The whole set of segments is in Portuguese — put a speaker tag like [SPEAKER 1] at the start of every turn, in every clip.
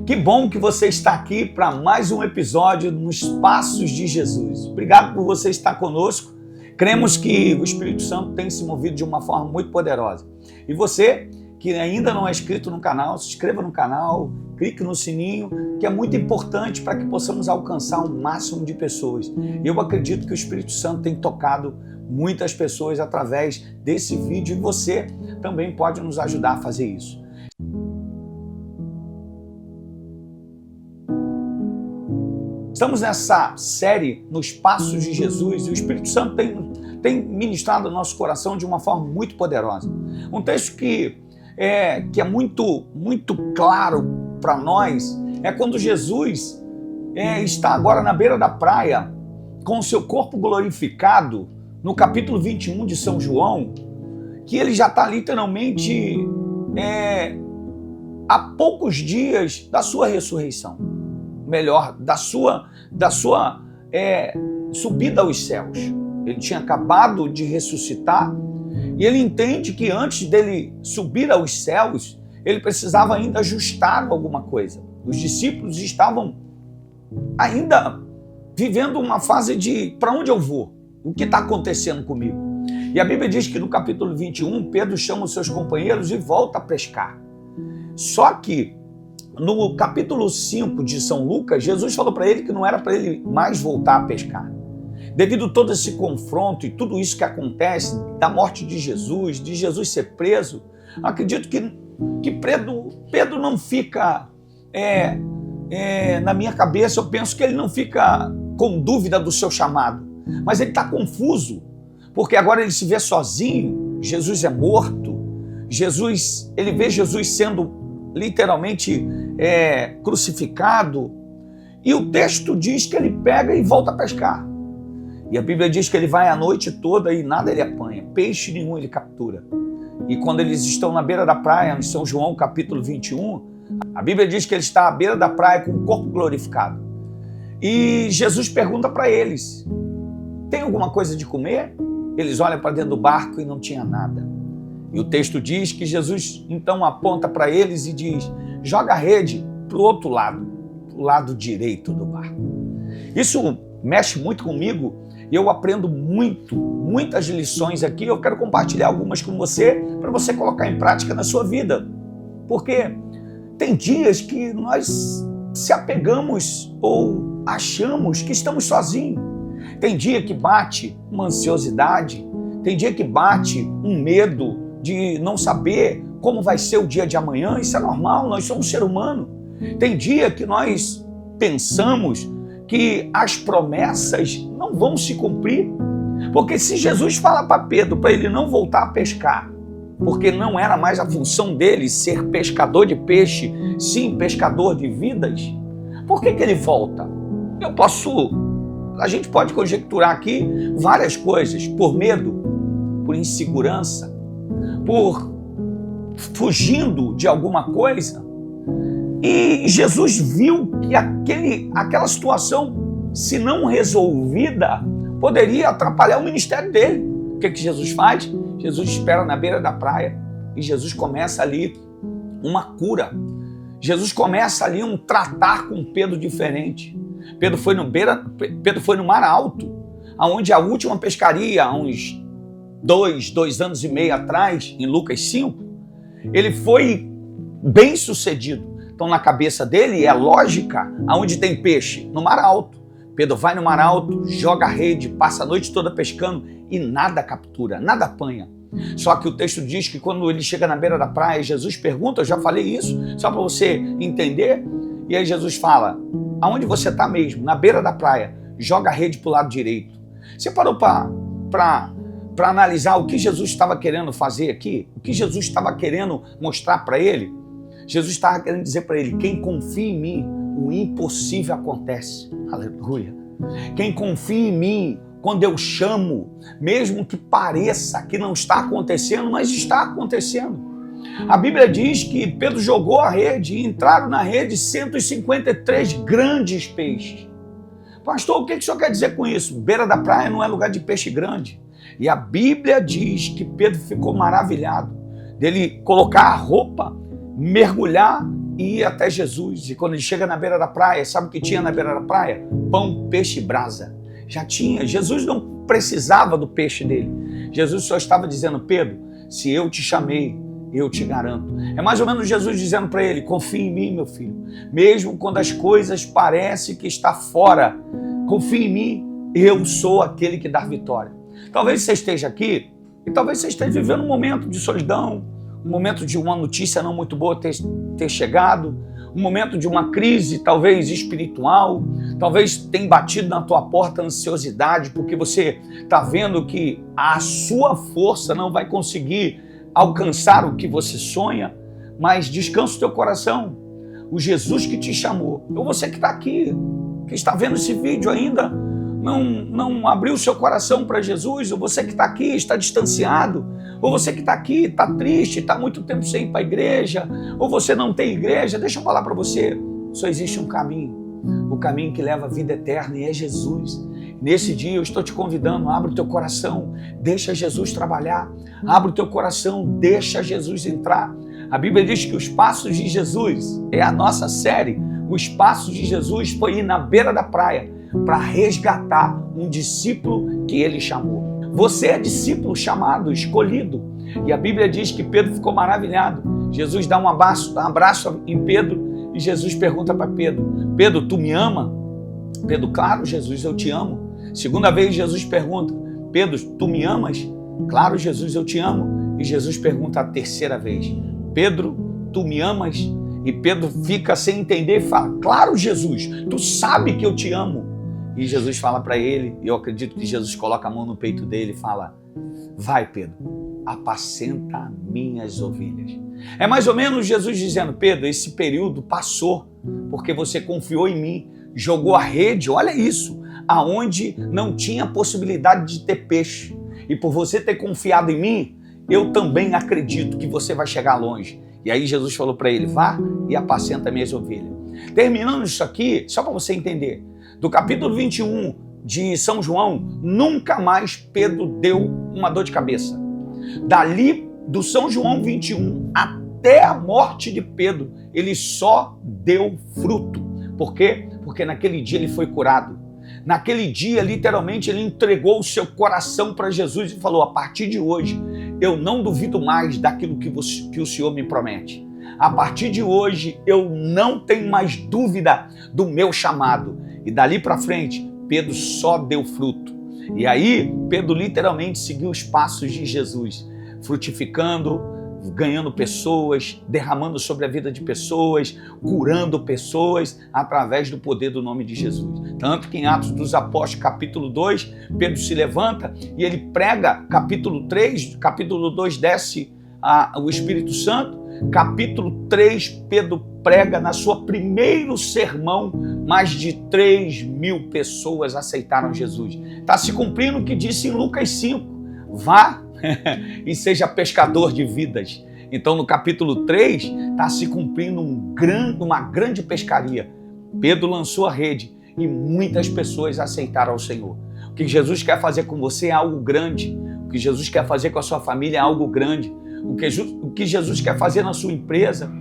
[SPEAKER 1] Que bom que você está aqui para mais um episódio nos Passos de Jesus. Obrigado por você estar conosco. Cremos que o Espírito Santo tem se movido de uma forma muito poderosa. E você que ainda não é inscrito no canal, se inscreva no canal, clique no sininho, que é muito importante para que possamos alcançar o máximo de pessoas. Eu acredito que o Espírito Santo tem tocado muitas pessoas através desse vídeo e você também pode nos ajudar a fazer isso. Estamos nessa série nos Passos de Jesus e o Espírito Santo tem ministrado o nosso coração de uma forma muito poderosa. Um texto que é muito claro para nós é quando Jesus está agora na beira da praia com o seu corpo glorificado, no capítulo 21 de São João, que ele já está literalmente há poucos dias da sua ressurreição. Melhor, da sua subida aos céus. Ele tinha acabado de ressuscitar e ele entende que antes dele subir aos céus, ele precisava ainda ajustar alguma coisa. Os discípulos estavam ainda vivendo uma fase de para onde eu vou? O que está acontecendo comigo? E a Bíblia diz que no capítulo 21, Pedro chama os seus companheiros e volta a pescar. Só que no capítulo 5 de São Lucas, Jesus falou para ele que não era para ele mais voltar a pescar. Devido a todo esse confronto e tudo isso que acontece, da morte de Jesus ser preso, acredito que Pedro não fica, na minha cabeça, eu penso que ele não fica com dúvida do seu chamado, mas ele está confuso, porque agora ele se vê sozinho, Jesus é morto, ele vê Jesus sendo literalmente crucificado, e o texto diz que ele pega e volta a pescar. E a Bíblia diz que ele vai a noite toda e nada ele apanha, peixe nenhum ele captura. E quando eles estão na beira da praia, em São João capítulo 21, a Bíblia diz que ele está à beira da praia com o corpo glorificado. E Jesus pergunta para eles: tem alguma coisa de comer? Eles olham para dentro do barco e não tinha nada. E o texto diz que Jesus então aponta para eles e diz: joga a rede para o outro lado, para o lado direito do barco. Isso mexe muito comigo e eu aprendo muitas lições aqui. Eu quero compartilhar algumas com você, para você colocar em prática na sua vida. Porque tem dias que nós se apegamos ou achamos que estamos sozinhos. Tem dia que bate uma ansiosidade, tem dia que bate um medo de não saber como vai ser o dia de amanhã. Isso é normal, nós somos ser humano. Tem dia que nós pensamos que as promessas não vão se cumprir, porque se Jesus fala para Pedro para ele não voltar a pescar, porque não era mais a função dele ser pescador de peixe, sim pescador de vidas, por que ele volta? A gente pode conjecturar aqui várias coisas: por medo, por insegurança, por fugindo de alguma coisa. E Jesus viu que aquela situação, se não resolvida, poderia atrapalhar o ministério dele. O que Jesus faz? Jesus espera na beira da praia e Jesus começa ali uma cura. Jesus começa ali um tratar com Pedro diferente. Pedro foi no Mar Alto, onde a última pescaria, há uns 2 anos e meio atrás, em Lucas 5, ele foi bem sucedido. Então, na cabeça dele, é lógica, aonde tem peixe? No Mar Alto. Pedro vai no Mar Alto, joga a rede, passa a noite toda pescando e nada captura, nada apanha. Só que o texto diz que quando ele chega na beira da praia, Jesus pergunta, eu já falei isso, só para você entender, e aí Jesus fala: aonde você está mesmo? Na beira da praia, joga a rede para o lado direito. Você parou para analisar o que Jesus estava querendo fazer aqui? O que Jesus estava querendo mostrar para ele? Jesus estava querendo dizer para ele: quem confia em mim, o impossível acontece. Aleluia. Quem confia em mim, quando eu chamo, mesmo que pareça que não está acontecendo, mas está acontecendo. A Bíblia diz que Pedro jogou a rede e entraram na rede 153 grandes peixes. Pastor, o que o senhor quer dizer com isso? Beira da praia não é lugar de peixe grande. E a Bíblia diz que Pedro ficou maravilhado dele colocar a roupa, mergulhar e ia até Jesus. E quando ele chega na beira da praia, sabe o que tinha na beira da praia? Pão, peixe e brasa. Já tinha. Jesus não precisava do peixe dele. Jesus só estava dizendo: Pedro, se eu te chamei, eu te garanto. É mais ou menos Jesus dizendo para ele: confia em mim, meu filho. Mesmo quando as coisas parecem que está fora, confia em mim, eu sou aquele que dá vitória. Talvez você esteja aqui e talvez você esteja vivendo um momento de solidão, um momento de uma notícia não muito boa ter chegado, um momento de uma crise talvez espiritual, talvez tenha batido na tua porta a ansiosidade, porque você está vendo que a sua força não vai conseguir alcançar o que você sonha, mas descansa o teu coração. O Jesus que te chamou, ou você que está aqui, que está vendo esse vídeo ainda, não abriu o seu coração para Jesus, ou você que está aqui, está distanciado, ou você que está aqui, está triste, está muito tempo sem ir para a igreja, ou você não tem igreja, deixa eu falar para você, só existe um caminho, o caminho que leva à vida eterna, e é Jesus. Nesse dia eu estou te convidando, abre o teu coração, deixa Jesus trabalhar, abre o teu coração, deixa Jesus entrar. A Bíblia diz que os passos de Jesus, é a nossa série, os passos de Jesus foi ir na beira da praia para resgatar um discípulo que ele chamou. Você é discípulo chamado, escolhido. E a Bíblia diz que Pedro ficou maravilhado. Jesus dá um abraço em Pedro e Jesus pergunta para Pedro: Pedro, tu me ama? Pedro: claro, Jesus, eu te amo. Segunda vez Jesus pergunta: Pedro, tu me amas? Claro, Jesus, eu te amo. E Jesus pergunta a terceira vez: Pedro, tu me amas? E Pedro fica sem entender e fala: claro, Jesus, tu sabe que eu te amo. E Jesus fala para ele, e eu acredito que Jesus coloca a mão no peito dele e fala: vai, Pedro, apacenta minhas ovelhas. É mais ou menos Jesus dizendo: Pedro, esse período passou porque você confiou em mim, jogou a rede, olha isso, aonde não tinha possibilidade de ter peixe. E por você ter confiado em mim, eu também acredito que você vai chegar longe. E aí Jesus falou para ele: vá e apacenta minhas ovelhas. Terminando isso aqui, só para você entender, do capítulo 21 de São João, nunca mais Pedro deu uma dor de cabeça. Dali, do São João 21 até a morte de Pedro, ele só deu fruto. Por quê? Porque naquele dia ele foi curado. Naquele dia, literalmente, ele entregou o seu coração para Jesus e falou: a partir de hoje, eu não duvido mais daquilo que o Senhor me promete. A partir de hoje, eu não tenho mais dúvida do meu chamado. E dali para frente, Pedro só deu fruto. E aí, Pedro literalmente seguiu os passos de Jesus, frutificando, ganhando pessoas, derramando sobre a vida de pessoas, curando pessoas através do poder do nome de Jesus. Tanto que em Atos dos Apóstolos, capítulo 2, Pedro se levanta e ele prega, capítulo 3, capítulo 2 desce o Espírito Santo, capítulo 3, Pedro prega na sua primeiro sermão, mais de 3.000 pessoas aceitaram Jesus. Está se cumprindo o que disse em Lucas 5, vá e seja pescador de vidas. Então no capítulo 3 está se cumprindo uma grande pescaria. Pedro lançou a rede e muitas pessoas aceitaram ao Senhor. O que Jesus quer fazer com você é algo grande. O que Jesus quer fazer com a sua família é algo grande. O que Jesus quer fazer na sua empresa,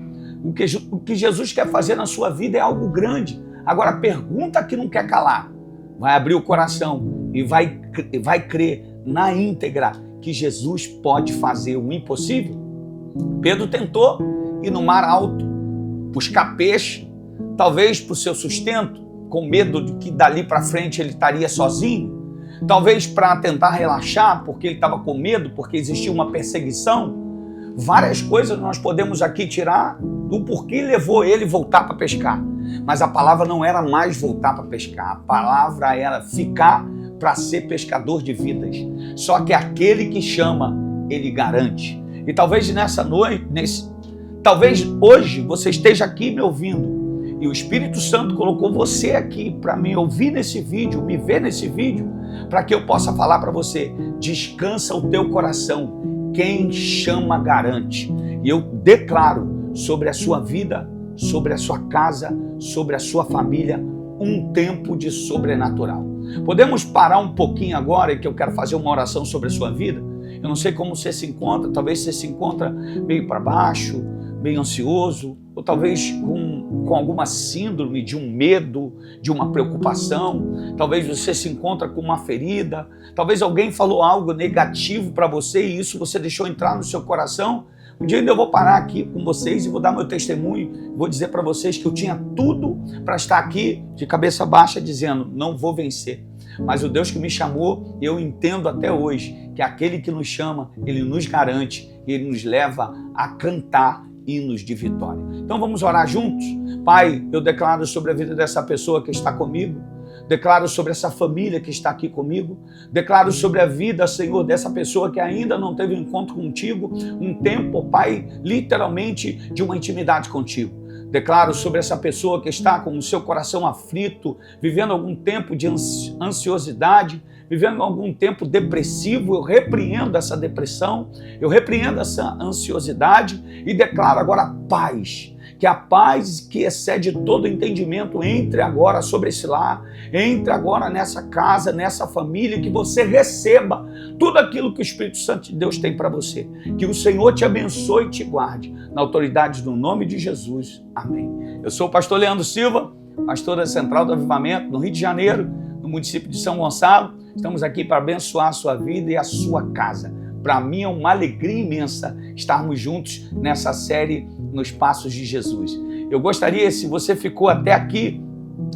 [SPEAKER 1] o que Jesus quer fazer na sua vida é algo grande. Agora, pergunta que não quer calar. Vai abrir o coração e vai crer na íntegra que Jesus pode fazer o impossível. Pedro tentou ir no mar alto, buscar peixe, talvez para o seu sustento, com medo de que dali para frente ele estaria sozinho, talvez para tentar relaxar, porque ele estava com medo, porque existia uma perseguição. Várias coisas nós podemos aqui tirar do porquê levou ele voltar para pescar. Mas a palavra não era mais voltar para pescar, a palavra era ficar para ser pescador de vidas. Só que aquele que chama, ele garante. E talvez nessa noite, talvez hoje você esteja aqui me ouvindo e o Espírito Santo colocou você aqui para me ouvir nesse vídeo, me ver nesse vídeo, para que eu possa falar para você: descansa o teu coração. Quem chama garante. E eu declaro sobre a sua vida, sobre a sua casa, sobre a sua família, um tempo de sobrenatural. Podemos parar um pouquinho agora, que eu quero fazer uma oração sobre a sua vida? Eu não sei como você se encontra, talvez você se encontra meio para baixo, meio ansioso, ou talvez com alguma síndrome de um medo, de uma preocupação, talvez você se encontra com uma ferida, talvez alguém falou algo negativo para você e isso você deixou entrar no seu coração. Um dia ainda eu vou parar aqui com vocês e vou dar meu testemunho, vou dizer para vocês que eu tinha tudo para estar aqui de cabeça baixa dizendo, não vou vencer. Mas o Deus que me chamou, eu entendo até hoje que aquele que nos chama, ele nos garante, ele nos leva a cantar hinos de vitória. Então vamos orar juntos? Pai, eu declaro sobre a vida dessa pessoa que está comigo, declaro sobre essa família que está aqui comigo, declaro sobre a vida, Senhor, dessa pessoa que ainda não teve um encontro contigo, um tempo, Pai, literalmente de uma intimidade contigo. Declaro sobre essa pessoa que está com o seu coração aflito, vivendo algum tempo de ansiosidade, vivendo algum tempo depressivo. Eu repreendo essa depressão, eu repreendo essa ansiosidade e declaro agora paz. Que a paz que excede todo entendimento entre agora sobre esse lar, entre agora nessa casa, nessa família, que você receba tudo aquilo que o Espírito Santo de Deus tem para você. Que o Senhor te abençoe e te guarde, na autoridade do nome de Jesus. Amém. Eu sou o pastor Leandro Silva, pastor da Central do Avivamento, no Rio de Janeiro, no município de São Gonçalo. Estamos aqui para abençoar a sua vida e a sua casa. Para mim é uma alegria imensa estarmos juntos nessa série Nos Passos de Jesus. Eu gostaria, se você ficou até aqui,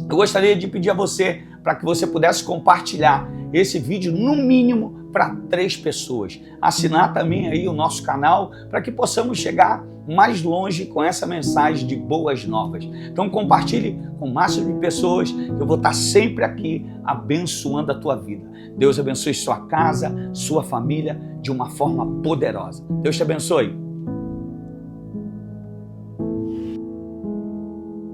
[SPEAKER 1] eu gostaria de pedir a você para que você pudesse compartilhar esse vídeo no mínimo para 3 pessoas. Assinar também aí o nosso canal para que possamos chegar mais longe com essa mensagem de boas novas. Então compartilhe com o máximo de pessoas, eu vou estar sempre aqui abençoando a tua vida. Deus abençoe sua casa, sua família de uma forma poderosa. Deus te abençoe.